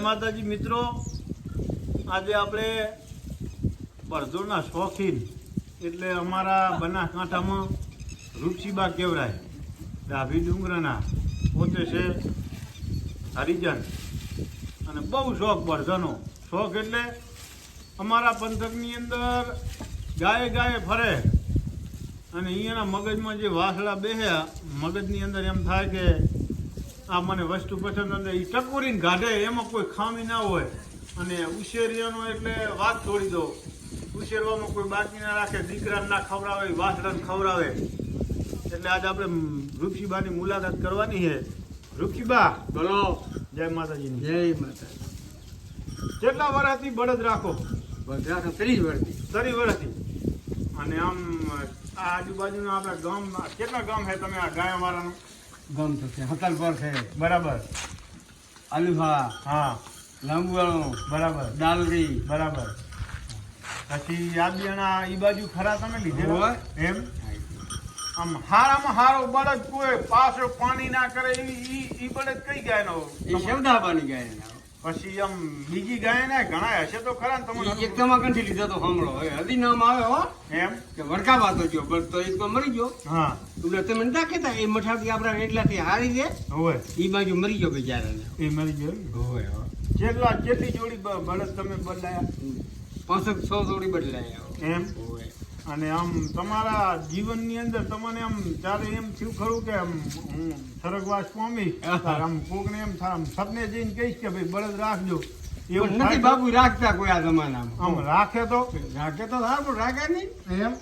માતાજી મિત્રો, આજે આપણે બળદોના શોખીન એટલે અમારા બનાસકાંઠામાં રૂપસીબા કેવરાય ડાભી ડુંગરાના પોતે છે હરિજન અને બહુ શોખ બળદોનો શોખ એટલે અમારા પંથકની અંદર ગાયે ફરે અને અહીંયાના મગજમાં જે વાસળા બેહ્યા મગજની અંદર એમ થાય કે આ મને વસ્તુ પસંદ અને એ ટકોરીને કાઢે એમાં કોઈ ખામી ના હોય અને ઉછેરિયાનો એટલે વાત છોડી દો. ઉછેરવામાં કોઈ બાકી ના રાખે, દીકરાને ના ખવડાવે, વાસળાને ખવડાવે. એટલે આજે આપણે રૂપસીબાની મુલાકાત કરવાની છે. રૂપસીબા બોલો. જય માતાજી. જય માતા. કેટલા વર્ષથી બળદ રાખો? 30 વર્ષથી. અને આમ આ આજુબાજુના આપણા ગામ કેટલા ગામ છે તમે આ ગાય અમારાનું? ગામ તો છે હતલપર છે, બરાબર. આલુભા, હા, લાંબુવાળો, બરાબર. દાલરી, બરાબર. પછી યાદિયાણા ઈ બાજુ ખરા તમે લીધેલો એમ? આમ હારામાં હારો બળદ કોઈ પાછો પાણી ના કરે ઈ બળદ કઈ ગાય નો? એ શબ્દાબાની ગાય. પછી આમ બીજી ગાય ના ઘણા હશે તો ખરા ને તમને? એક તમા કંઠી લીધો તો સાંભળો, હદી નામ આવે હો એમ કે વડકા વાતો ગયો બળ તો એક તો મરી ગયો. હા, એટલે તમે ના કહેતા એ મઠાથી આપણા એટલાથી હારી છે હોય એ બાજુ મરી ગયો બિચારાને. એ મરી ગયો. હોય કેટલી જોડી બળદ તમે બદલાયા? 500 જોડી બદલાયા એમ. હોય. અને આમ તમારા જીવનની અંદર તમને આમ ત્યારે એમ થયું ખરું કે આમ હું સ્વર્ગવાસ પામીશ, આમ કોકને એમ થાય આમ સપને જઈને કહીશ કે ભાઈ બળદ રાખજો, એવું નથી બાપુ રાખતા કોઈ આ જમાનામાં. આમ રાખે તો સારું રાખે નહીં એમ.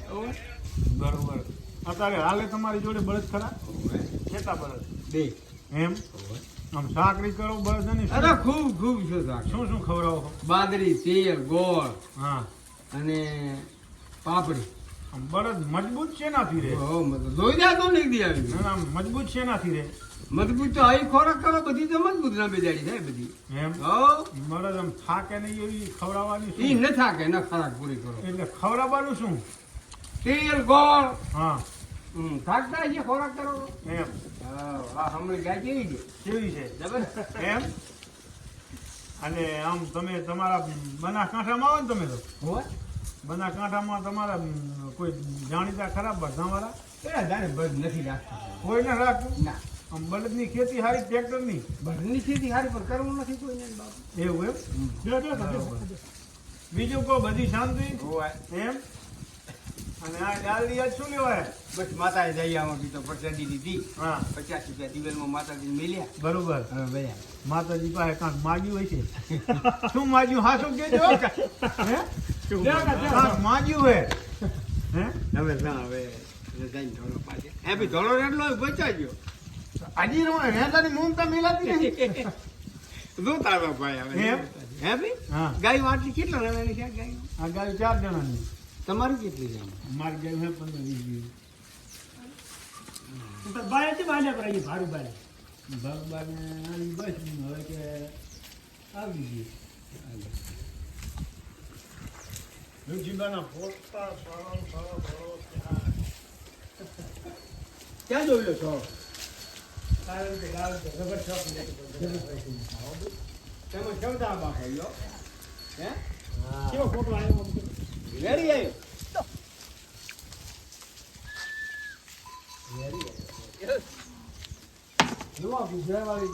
બરોબર. અત્યારે હાલે તમારી જોડે બળદ ખરા? કેટલા બળદ? 2. એમ. આમ સાકરી કરો બળદ ની? અરે ખૂબ શું શાક. શું ખવડાવો? બાજરી, તેલ, ગોળ હા અને પાપડી. આમ બળદ મજબૂત છે નાથી રે? જોઈ દે તો નહીં દી આવી. આમ મજબૂત છે નાથી રે? મજબૂત તો અહીં ખોરાક કરો બધી તો મજબૂત ના બેજાડી થાય બધી. એમ. હો બળદ આમ થાકે નહીં એવી ખવડાવવાની ઈ ન થાકે ન ખોરાક પૂરી કરો એટલે ખવડાવવાનું શું? તેલ ગોળ. હા, થાકતા છે ખોરાક કરો. એમ. આ હમણાં ગાય કેવી છે? કેવી છે? જબર. એમ. અને આમ તમે તમારા બનાસકાંઠામાં આવો ને તમે તો હોય બનાસકાંઠામાં તમારા કોઈ જાણીતા ખરા બધાવાળા? એ જાણે બળ નથી રાખતા કોઈ ના રાખતું? ના. આમ બળદની ખેતી હારી ટ્રેક્ટરની? બળની ખેતી હારી પર કરવું નથી કોઈને બાપુ. એવું એમ? બીજું કહો, બધી શાંતિ? હોય એમ. અને આ ડાલડી આજ શું લેવાય? બસ માતાએ જઈ આમાં તો પ્રસાદી દીધી. હા, 50 રૂપિયા દિવેલમાં માતાજીને મેલ્યા. બરોબર. હવે ભયા માતાજી પાસે કાંક માગ્યું હોય છે. શું માગ્યું? હા, શું કેજો? હે? કાંક માગ્યું હે? હે? હવે જઈને ધોળો પાછે. હે ભાઈ ધોળો રેડલો બચા ગયો. હાજી રેતાની મમતા મિલાતી નથી. શું તારો ભાઈ હવે એમ? હે ભાઈ હા. ગાય વાટલી કેટલા રહેવાની છે ગાય? આ ગાય 4 જણાની. તમારી કેટલી છે? મારી ગાય હે 15-20. બાય છે બાય પર અહીં ભાડું બાય ભગવાને આવી બસ હવે કે આવી ગઈ. રૂચિબાના પોતા સારો ક્યાં જોયો છો? રબર શોપ તેમાં શબ્દા બાકી ગયો. હે કેવો ફોટો આવ્યો વેરી આવ્યો. જોવા ગુજરાતવાળી